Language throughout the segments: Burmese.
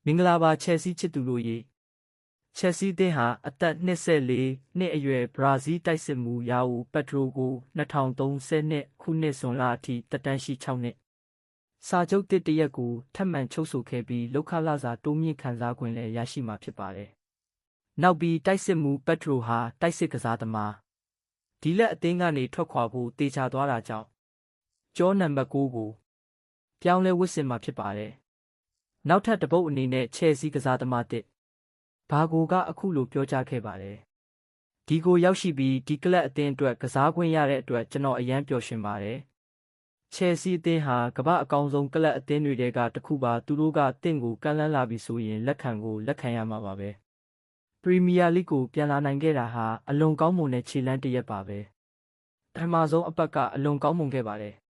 မင်္ဂလာပါချယ်ဆီချစ်သူတို့ရေချယ်ဆီအသင်းဟာအသက်24နှစ်အရွယ်ဘရာဇီးတိုက်စစ်မှုယာဝူပက်ထရိုကို2030ခုနှစ်ဇွန်လအထိတက်တန်းရှိ6နှစ်စာချုပ်တစ်တရက်ကိုထပ်မံချုပ်ဆိုခဲ့ပြီးလောက်ခလာစာတိုးမြင့်ခံစား권လည်းရရှိမှာဖြစ်ပါတယ်။နောက်ပြီးတိုက်စစ်မှုပက်ထရိုဟာတိုက်စစ်ကစားသမားဒီလက်အသင်းကနေထွက်ခွာဖို့တေချာသွားတာကြောင့်ကျောနံပါတ်6ကိုပြောင်းလဲဝတ်ဆင်မှာဖြစ်ပါတယ်။နောက်ထပ်တစ်ပုတ်အနေနဲ့ချယ်ဆီကစားသမားတစ်ဘာဂိုကအခုလိုပြောကြားခဲ့ပါတယ်။ဒီကိုရောက်ရှိပြီးဒီကလပ်အသင်းအတွက်ကစား권ရတဲ့အတွက်ကျွန်တော်အယမ်းပျော်ရွှင်ပါတယ်။ချယ်ဆီအသင်းဟာကမ္ဘာအကောင်းဆုံးကလပ်အသင်းတွေကတစ်ခုပါသူတို့ကအသင်းကိုကမ်းလှမ်းလာပြီဆိုရင်လက်ခံရမှာပါပဲ။ပရီးမီးယားလိဂ်ကိုပြန်လာနိုင်ခဲ့တာဟာအလွန်ကောင်းမွန်တဲ့ခြေလှမ်းတစ်ရပ်ပါပဲ။ပထမဆုံးအပတ်ကအလွန်ကောင်းမွန်ခဲ့ပါတယ်။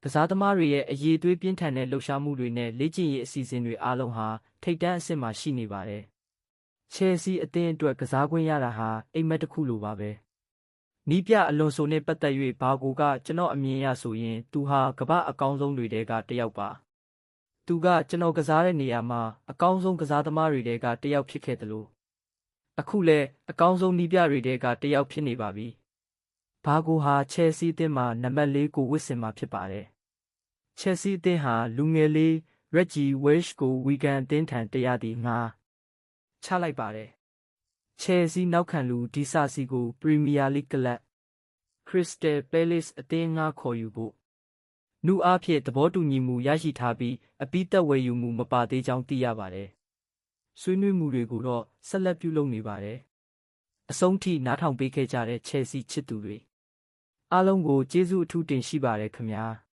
ကစားသမားတွေရဲ့အရေးသွေးပြင်းထန်တဲ့လှုပ်ရှားမှုတွေနဲ့လေ့ကျင့်ရေးအစီအစဉ်တွေအားလုံးဟာထိပ်တန်းအဆင့်မှာရှိနေပါတယ်။ချယ်ဆီအသင်းအတွက်ကစား권ရတာဟာအိမ်မက်တစ်ခုလိုပါပဲ။နီးပြအလွန်ဆိုနဲ့ပတ်သက်၍ဘာဂိုကကျွန်တော်အမြင်အရဆိုရင်သူဟာကမ္ဘာအကောင်းဆုံးတွေထဲကတစ်ယောက်ပါ။သူကကျွန်တော်ကစားတဲ့နေရာမှာအကောင်းဆုံးကစားသမားတွေထဲကတစ်ယောက်ဖြစ်ခဲ့တယ်လို့အခုလည်းအကောင်းဆုံးနီးပြတွေထဲကတစ်ယောက်ဖြစ်နေပါပြီ။ဘာဂိုဟာချယ်ဆီအသင်းမှာနံပါတ်4ကိုဝတ်ဆင်မှာဖြစ်ပါတယ်။ချယ်ဆီအသင်းဟာလူငယ်လေးရက်ဂျီဝဲရှ်ကိုဝီဂန်အသင်းထံတရားသည်ငါချလိုက်ပါတယ်။ချယ်ဆီနောက်ခံလူဒီဆာစီကိုပရီးမီးယားလိဂ်ကလပ်ခရစ္စတယ်ပဲလေ့စ်အသင်းငါခေါ်ယူဖို့နူအားဖြင့်သဘောတူညီမှုရရှိထားပြီးအပြီးသက်ဝယ်ယူမှုမပါသေးကြောင်းသိရပါတယ်။ဆွေးနွေးမှုတွေကိုတော့ဆက်လက်ပြုလုပ်နေပါတယ်။အဆုံးထိနားထောင်ပေးခဲ့ကြတဲ့ချယ်ဆီချစ်သူတွေအားလုံးကိုကျေးဇူးအထူးတင်ရှိပါတယ်ခင်ဗျာ။